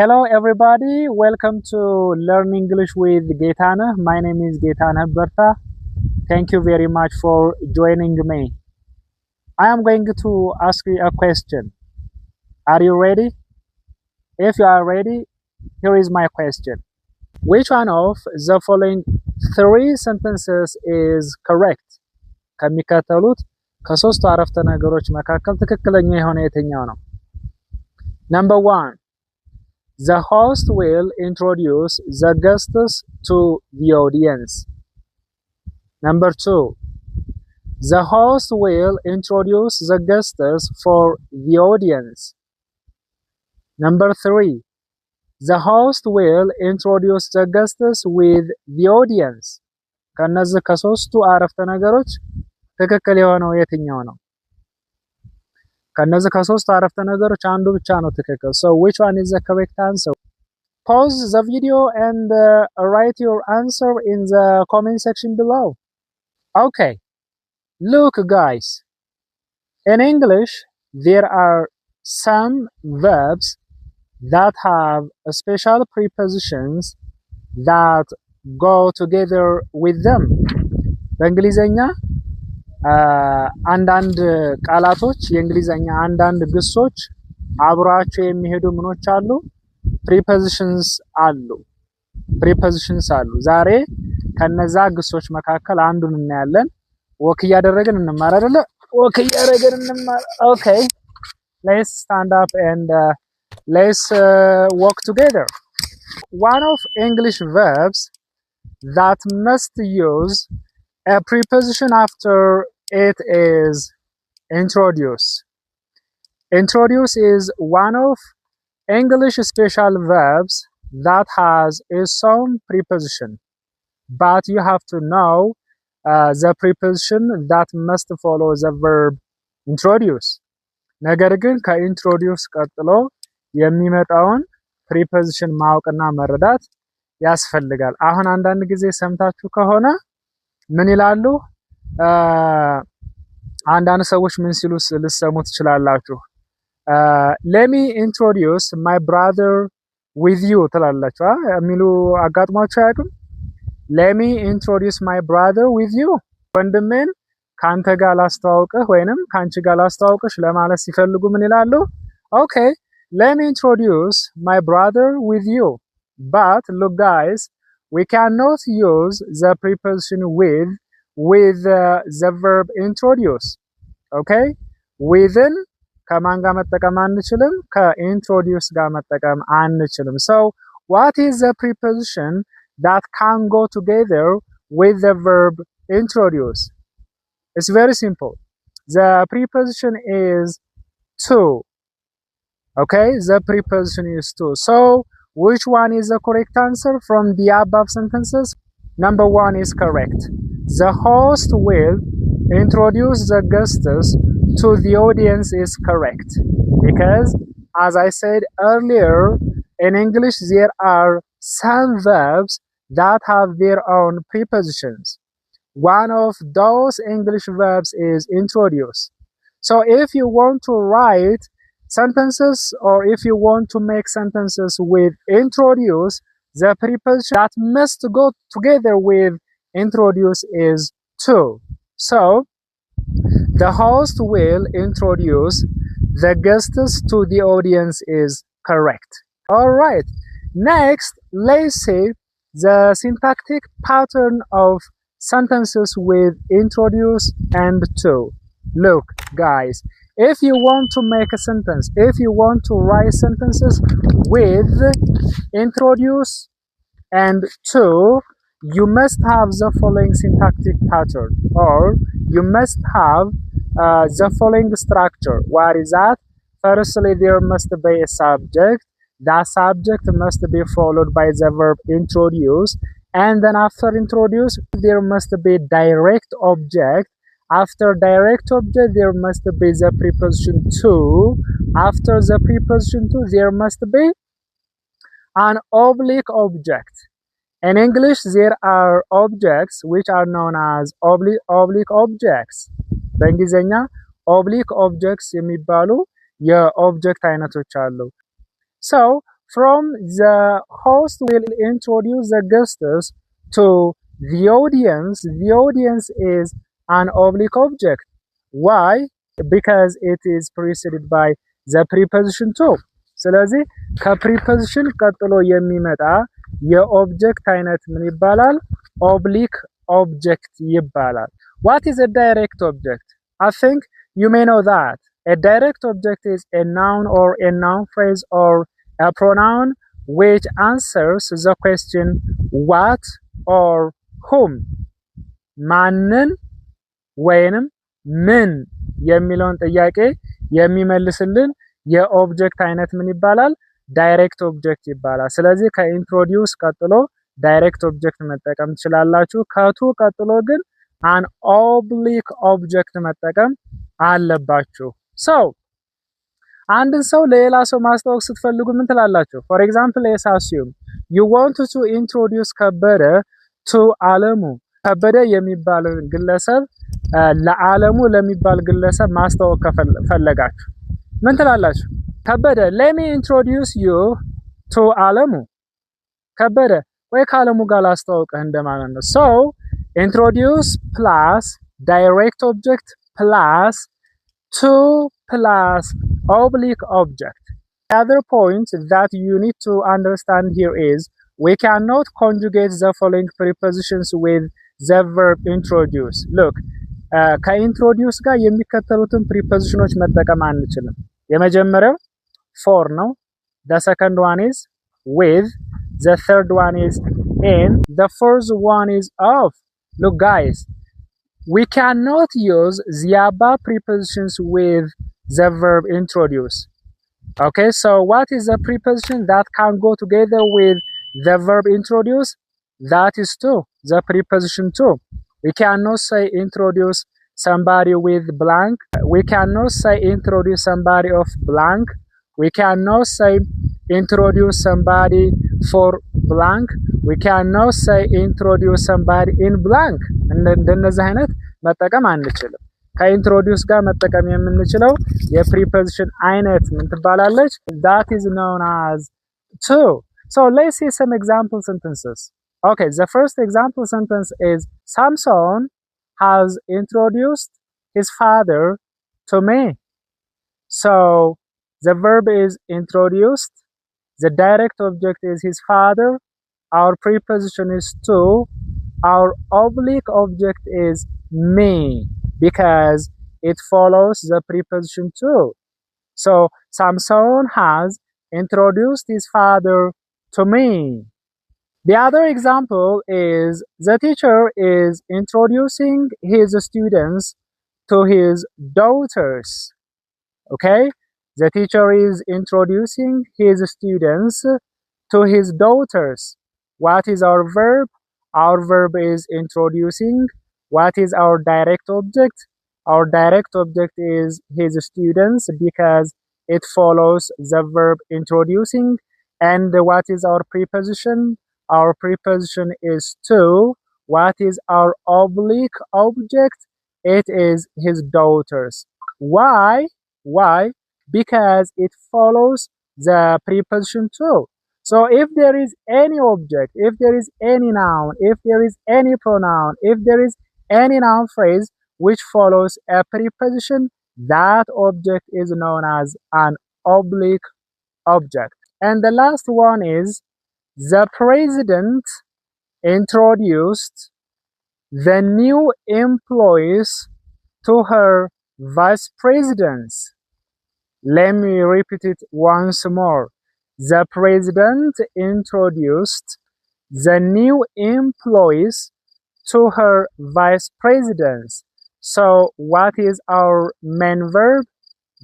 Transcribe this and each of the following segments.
Hello everybody, welcome to Learn English with Gaetana. My name is Gaetana Berta. Thank you very much for joining me. I am going to ask you a question. Are you ready? If you are ready, here is my question. Which one of the following three sentences is correct? ከሚከተሉት ከሶስቱ አረፍተ ነገሮች መካከል ትክክለኛ የሆነ የትኛው ነው? Number 1. The host will introduce the guests to the audience. Number 2. The host will introduce the guests for the audience. Number 3. The host will introduce the guests with the audience. ከነዚህ ከሶስቱ አረፍተ ነገሮች ትክክል የሆነው የትኛው ነው? ከነዚህ ከሶስቱ አረፍተ ነገሮች አንዱ ብቻ ነው ትክክል. So which one is the correct answer? Pause the video and write your answer in the comment section below. Okay. Look guys. In English, there are some verbs that have special prepositions that go together with them. በእንግሊዘኛ አንዳንድ ቃላቶች የእንግሊዘኛ አንዳንድ ግሶች አብራቸው የሚሄዱ ምኖች አሉ prepositions አሉ ዛሬ ከነዛ ግሶች መካከል አንዱን እናያለን ወክ ያደረግን እንማር አይደለ Okay, let's stand up and let's walk together. One of English verbs that must use a preposition after it is introduce. Introduce is one of English special verbs that has its own preposition, but you have to know the preposition that must follow the verb introduce. ነገር ግን ከኢንትሮዲዩስ ቀጥሎ የሚመጣውን preposition ማወቅና መረዳት ያስፈልጋል። አሁን አንዳንድ ጊዜ ሰምታችሁ ከሆነ ምን ይላሉ? አንዳንድ ሰዎች ምን ሲሉ ልትሰሙ ትችላላችሁ? Let me introduce my brother with you ትላላችሁ የሚሉ አጋጥሟችሁ አያውቅም? Let me introduce my brother with you. ወንድሜን ካንተ ጋር ላስተዋውቅህ ወይንም ካንቺ ጋር ላስተዋውቅሽ ለማለት ሲፈልጉ ምን ይላሉ? Okay, let me introduce my brother with you. But look guys, we cannot use the preposition with the verb introduce. Okay? Within ከማን ጋር መጠቀም አንችልም? ከintroduce ጋር መጠቀም አንችልም. So, what is the preposition that can go together with the verb introduce? It's very simple. The preposition is to. Okay? The preposition is to. So, which one is the correct answer from the above sentences? Number 1 is correct. The host will introduce the guests to the audience is correct. Because, as I said earlier, in English there are some verbs that have their own prepositions. One of those English verbs is introduce. So if you want to write sentences or if you want to make sentences with introduce, the preposition that must go together with introduce is to. So the host will introduce the guests to the audience is correct. All right. Next, let's see the syntactic pattern of sentences with introduce and to. Look, guys, if you want to make a sentence, if you want to write sentences with introduce and to, you must have the following syntactic pattern, or you must have the following structure. What is that? Firstly, there must be a subject. That subject must be followed by the verb introduce, and then after introduce, there must be direct object. After direct object, there must be the preposition to. After the preposition to, there must be an oblique object. In English, there are objects which are known as oblique objects. በእንግሊዘኛ oblique objects የሚባሉ የኦብጀክት አይነቶች አሉ. So, From the host will introduce the guests to the audience. The audience is an oblique object. Why? Because it is preceded by the preposition to. ስለዚህ ከፕሪፖዚሽን ቀጥሎ የሚመጣ የኦብጀክት አይነት ምን ይባላል? ኦብሊክ ኦብጀክት ይባላል። What is a direct object? I think you may know that. A direct object is a noun or a noun phrase or a pronoun which answers the question what or whom. ማንን ወይንም ምን የሚለውን ጥያቄ የሚመልስልን የኦብጀክት አይነት ምን ይባላል? ዳይሬክት ኦብጀክት ይባላል። ስለዚህ ከኢንትሮዲዩስ ቀጥሎ ዳይሬክት ኦብጀክት መጠቀም ትችላላችሁ። ከቱ ቀጥሎ ግን አን ኦብሊክ ኦብጀክት መጠቀም አለባችሁ። ሰው አንድን ሰው ለሌላ ሰው ማስተዋወቅ ስትፈልጉ ምን ትላላችሁ? ፎር ኤግዛምፕል let's assume you want to introduce ከበደ to አለሙ። ከበደ የሚባል ግለሰብ ለአለሙ ለሚባል ግለሰብ ማስተዋወቅ ከፈለጋችሁ ምን ትላላችሁ? ከበደ let me introduce you to አለሙ። ከበደ ወይ ከአለሙ ጋር ላስተዋውቅህ እንደማለት ነው። so introduce plus direct object plus to plus oblique object. The other point that you need to understand here is we cannot conjugate the following prepositions with the verb introduce. Look, ከኢንትሮዲዩስ ጋር የሚከተሉትን ፕሪፖዚሽኖች መጠቀም አንችልም። የመጀመሪያው for ነው። the second one is with, the third one is in, the fourth one is of. Look guys, we cannot use the above prepositions with the verb introduce. Okay, so what is the preposition that can go together with the verb introduce? That is to, the preposition to. We cannot say introduce somebody with blank. We cannot say introduce somebody of blank. We cannot say introduce somebody for blank. We cannot say introduce somebody in blank. እንደነዚህ አይነት መጠቀም አንችልም። ከኢንትሮዲዩስ ጋር መጠቀም የምንችለው የፕሪፖዚሽን አይነት ምን ትባላለች? that is known as to. So let's see some example sentences. Okay, the first example sentence is Samson has introduced his father to me. So the verb is introduced, the direct object is his father, our preposition is to, our oblique object is me because it follows the preposition to. So Samson has introduced his father to me. The other example is the teacher is introducing his students to his daughters. Okay, the teacher is introducing his students to his daughters. What is our verb? Our verb is introducing. What is our direct object? Our direct object is his students because it follows the verb introducing. And what is our preposition? Our preposition is to. What is our oblique object? It is his daughters. Why? Why? Because it follows the preposition to. So if there is any object, if there is any noun, if there is any pronoun, if there is any noun phrase which follows a preposition, that object is known as an oblique object. And the last one is the president introduced the new employees to her vice presidents. Let me repeat it once more. The president introduced the new employees to her vice presidents. So what is our main verb?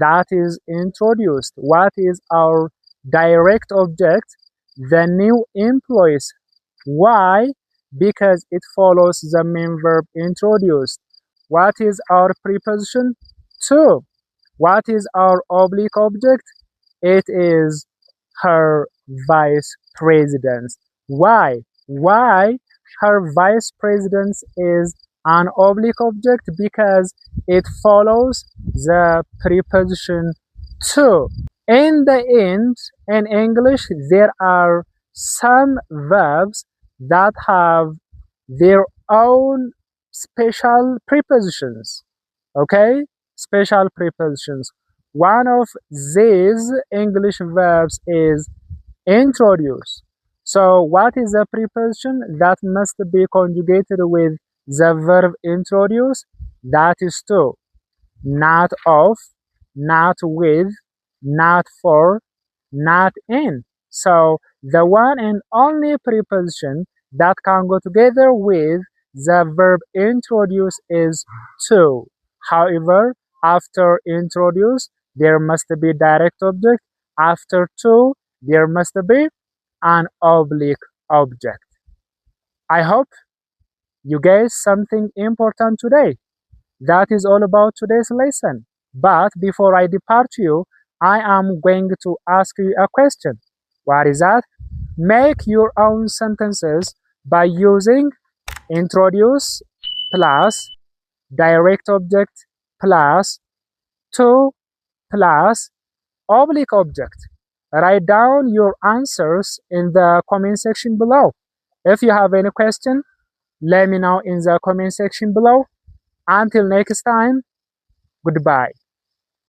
That is introduced. What is our direct object? The new employees. Why? Because it follows the main verb introduced. What is our preposition? To. What is our oblique object? It is her vice presidents. Why? Why her vice presidents is an oblique object? Because it follows the preposition to. In the end, in English, there are some verbs that have their own special prepositions. Okay? Special prepositions. One of these English verbs is introduce. So what is a preposition that must be conjugated with the verb introduce? That is to, not of, not with, not for, not in. So the one and only preposition that can go together with the verb introduce is to. However, after introduce, there must be direct object. After to, there must be an oblique object. I hope you guys something important today. That is all about today's lesson. But before I depart you, I am going to ask you a question. What is that? Make your own sentences by using introduce plus direct object plus to plus oblique object. Write down your answers in the comment section below. If you have any question, let me know in the comment section below. Until next time, goodbye.